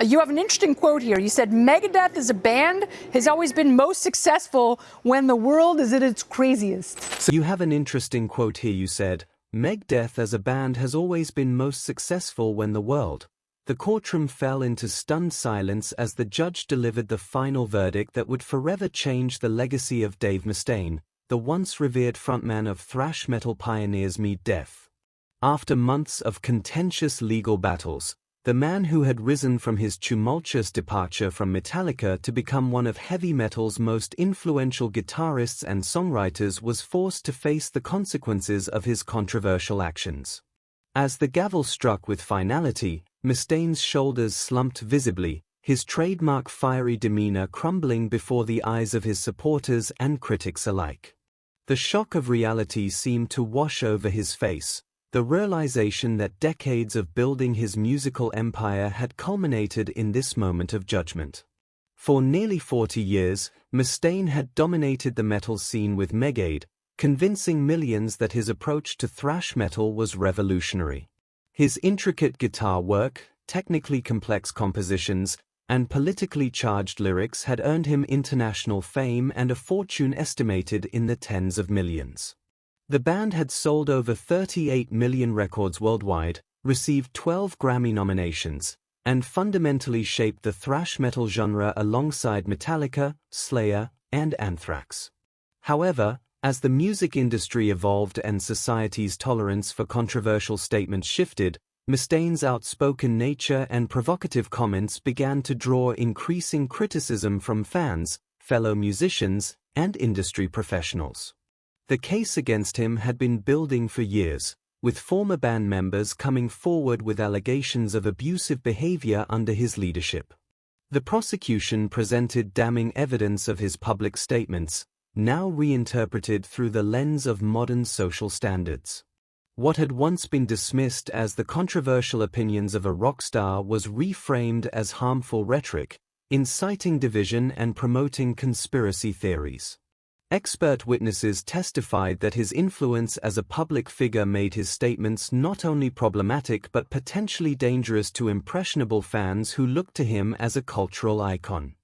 You have an interesting quote here. You said, Megadeth as a band has always been most successful when the world is at its craziest. So you have an interesting quote here. You said, Megadeth as a band has always been most successful when the world. The courtroom fell into stunned silence as the judge delivered the final verdict that would forever change the legacy of Dave Mustaine, the once revered frontman of thrash metal pioneers MEGADETH. After months of contentious legal battles, the man who had risen from his tumultuous departure from Metallica to become one of heavy metal's most influential guitarists and songwriters was forced to face the consequences of his controversial actions. As the gavel struck with finality, Mustaine's shoulders slumped visibly, his trademark fiery demeanor crumbling before the eyes of his supporters and critics alike. The shock of reality seemed to wash over his face, the realization that decades of building his musical empire had culminated in this moment of judgment. For nearly 40 years, Mustaine had dominated the metal scene with Megadeth, convincing millions that his approach to thrash metal was revolutionary. His intricate guitar work, technically complex compositions, and politically charged lyrics had earned him international fame and a fortune estimated in the tens of millions. The band had sold over 38 million records worldwide, received 12 Grammy nominations, and fundamentally shaped the thrash metal genre alongside Metallica, Slayer, and Anthrax. However, as the music industry evolved and society's tolerance for controversial statements shifted, Mustaine's outspoken nature and provocative comments began to draw increasing criticism from fans, fellow musicians, and industry professionals. The case against him had been building for years, with former band members coming forward with allegations of abusive behavior under his leadership. The prosecution presented damning evidence of his public statements, now reinterpreted through the lens of modern social standards. What had once been dismissed as the controversial opinions of a rock star was reframed as harmful rhetoric, inciting division and promoting conspiracy theories. Expert witnesses testified that his influence as a public figure made his statements not only problematic but potentially dangerous to impressionable fans who looked to him as a cultural icon.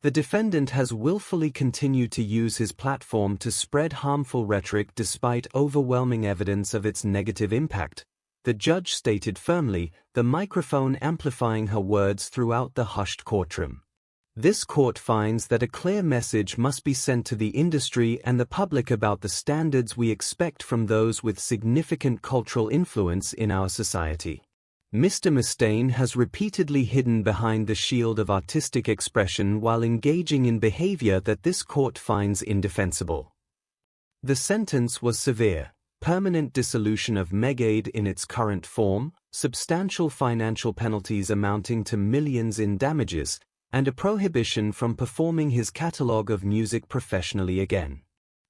The defendant has willfully continued to use his platform to spread harmful rhetoric despite overwhelming evidence of its negative impact, the judge stated firmly, the microphone amplifying her words throughout the hushed courtroom. This court finds that a clear message must be sent to the industry and the public about the standards we expect from those with significant cultural influence in our society. Mr. Mustaine has repeatedly hidden behind the shield of artistic expression while engaging in behavior that this court finds indefensible. The sentence was severe: permanent dissolution of Megadeth in its current form, substantial financial penalties amounting to millions in damages, and a prohibition from performing his catalogue of music professionally again.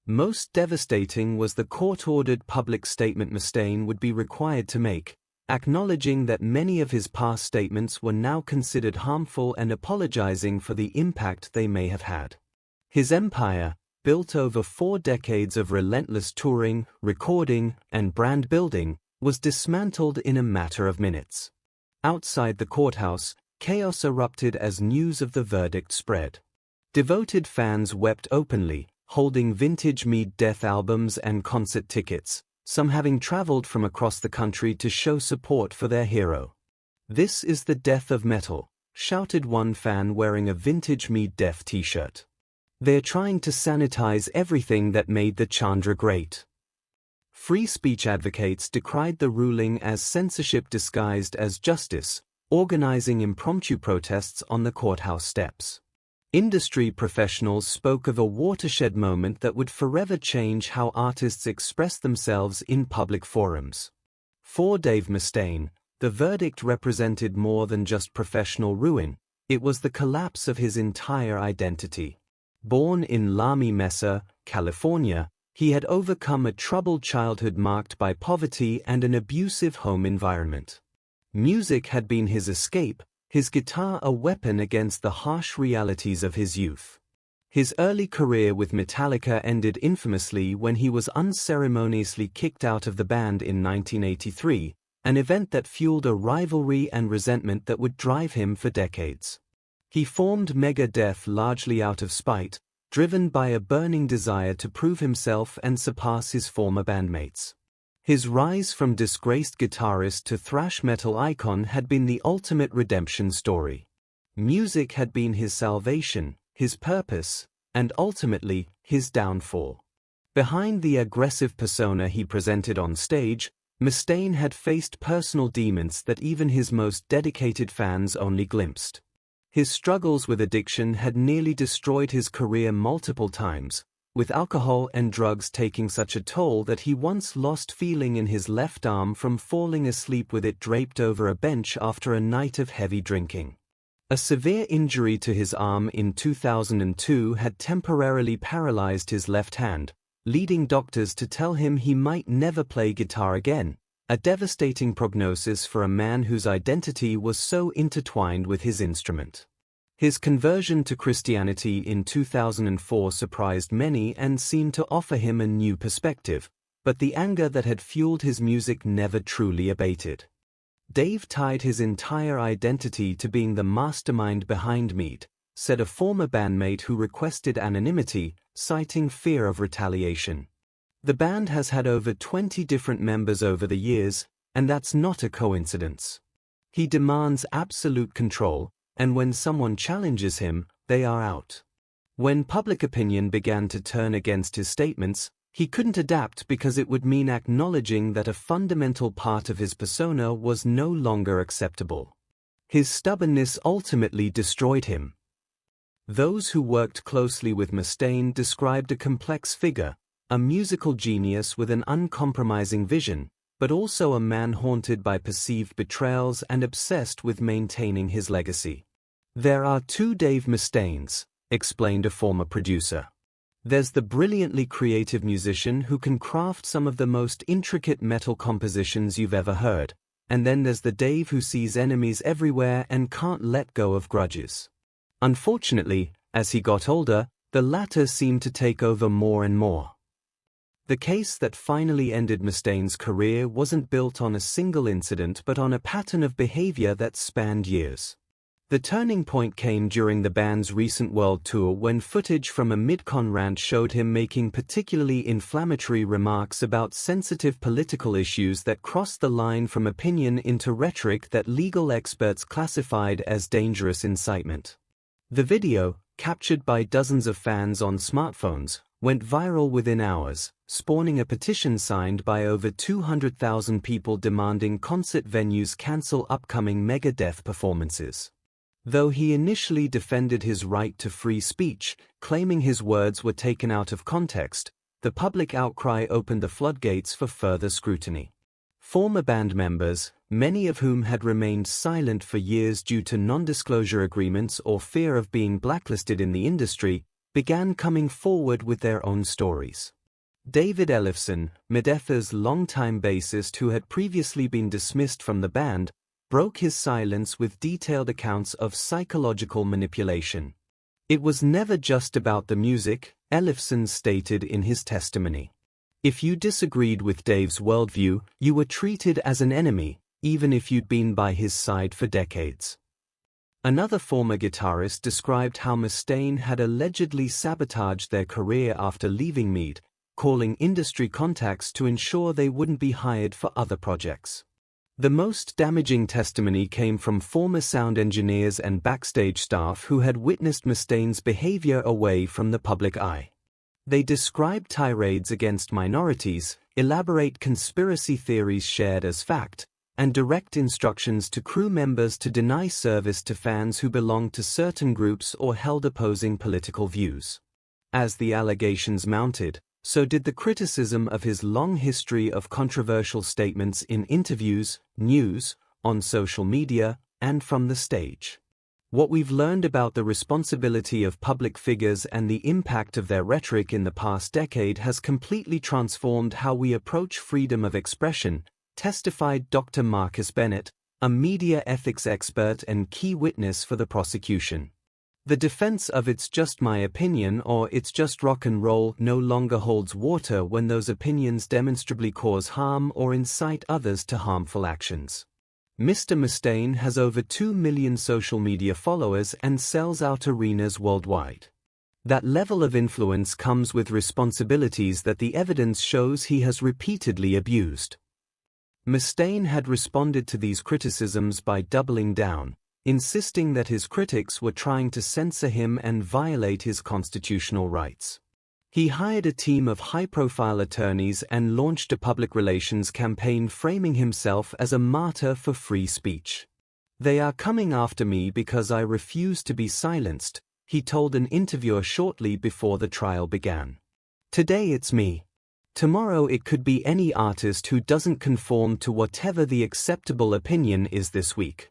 Most devastating was the court-ordered public statement Mustaine would be required to make, acknowledging that many of his past statements were now considered harmful and apologizing for the impact they may have had. His empire, built over 4 decades of relentless touring, recording, and brand building, was dismantled in a matter of minutes. Outside the courthouse, chaos erupted as news of the verdict spread. Devoted fans wept openly, holding vintage MEGADETH albums and concert tickets, some having traveled from across the country to show support for their hero. "This is the death of metal," shouted one fan wearing a vintage MEGADETH t-shirt. "They're trying to sanitize everything that made the Chandra great." Free speech advocates decried the ruling as censorship disguised as justice, organizing impromptu protests on the courthouse steps. Industry professionals spoke of a watershed moment that would forever change how artists express themselves in public forums. For Dave Mustaine, the verdict represented more than just professional ruin, it was the collapse of his entire identity. Born in Lamy Mesa, California, he had overcome a troubled childhood marked by poverty and an abusive home environment. Music had been his escape, his guitar a weapon against the harsh realities of his youth. His early career with Metallica ended infamously when he was unceremoniously kicked out of the band in 1983, an event that fueled a rivalry and resentment that would drive him for decades. He formed Megadeth largely out of spite, driven by a burning desire to prove himself and surpass his former bandmates. His rise from disgraced guitarist to thrash metal icon had been the ultimate redemption story. Music had been his salvation, his purpose, and ultimately, his downfall. Behind the aggressive persona he presented on stage, Mustaine had faced personal demons that even his most dedicated fans only glimpsed. His struggles with addiction had nearly destroyed his career multiple times, with alcohol and drugs taking such a toll that he once lost feeling in his left arm from falling asleep with it draped over a bench after a night of heavy drinking. A severe injury to his arm in 2002 had temporarily paralyzed his left hand, leading doctors to tell him he might never play guitar again, a devastating prognosis for a man whose identity was so intertwined with his instrument. His conversion to Christianity in 2004 surprised many and seemed to offer him a new perspective, but the anger that had fueled his music never truly abated. Dave tied his entire identity to being the mastermind behind Mead, said a former bandmate who requested anonymity, citing fear of retaliation. The band has had over 20 different members over the years, and that's not a coincidence. He demands absolute control, and when someone challenges him, they are out. When public opinion began to turn against his statements, he couldn't adapt because it would mean acknowledging that a fundamental part of his persona was no longer acceptable. His stubbornness ultimately destroyed him. Those who worked closely with Mustaine described a complex figure, a musical genius with an uncompromising vision, but also a man haunted by perceived betrayals and obsessed with maintaining his legacy. "There are two Dave Mustaines," explained a former producer. "There's the brilliantly creative musician who can craft some of the most intricate metal compositions you've ever heard, and then there's the Dave who sees enemies everywhere and can't let go of grudges." Unfortunately, as he got older, the latter seemed to take over more and more. The case that finally ended Mustaine's career wasn't built on a single incident but on a pattern of behavior that spanned years. The turning point came during the band's recent world tour when footage from a mid-con rant showed him making particularly inflammatory remarks about sensitive political issues that crossed the line from opinion into rhetoric that legal experts classified as dangerous incitement. The video, captured by dozens of fans on smartphones, went viral within hours, spawning a petition signed by over 200,000 people demanding concert venues cancel upcoming Megadeth performances. Though he initially defended his right to free speech, claiming his words were taken out of context, the public outcry opened the floodgates for further scrutiny. Former band members, many of whom had remained silent for years due to non-disclosure agreements or fear of being blacklisted in the industry, began coming forward with their own stories. David Ellefson, Megadeth's longtime bassist who had previously been dismissed from the band, broke his silence with detailed accounts of psychological manipulation. "It was never just about the music," Ellefson stated in his testimony. "If you disagreed with Dave's worldview, you were treated as an enemy, even if you'd been by his side for decades." Another former guitarist described how Mustaine had allegedly sabotaged their career after leaving Mead, calling industry contacts to ensure they wouldn't be hired for other projects. The most damaging testimony came from former sound engineers and backstage staff who had witnessed Mustaine's behavior away from the public eye. They described tirades against minorities, elaborate conspiracy theories shared as fact, and direct instructions to crew members to deny service to fans who belonged to certain groups or held opposing political views. As the allegations mounted, so did the criticism of his long history of controversial statements in interviews, news, on social media, and from the stage. What we've learned about the responsibility of public figures and the impact of their rhetoric in the past decade has completely transformed how we approach freedom of expression, testified Dr. Marcus Bennett, a media ethics expert and key witness for the prosecution. The defense of "it's just my opinion" or "it's just rock and roll" no longer holds water when those opinions demonstrably cause harm or incite others to harmful actions. Mr. Mustaine has over 2 million social media followers and sells out arenas worldwide. That level of influence comes with responsibilities that the evidence shows he has repeatedly abused. Mustaine had responded to these criticisms by doubling down, insisting that his critics were trying to censor him and violate his constitutional rights. He hired a team of high-profile attorneys and launched a public relations campaign framing himself as a martyr for free speech. "They are coming after me because I refuse to be silenced," he told an interviewer shortly before the trial began. "Today it's me. Tomorrow it could be any artist who doesn't conform to whatever the acceptable opinion is this week."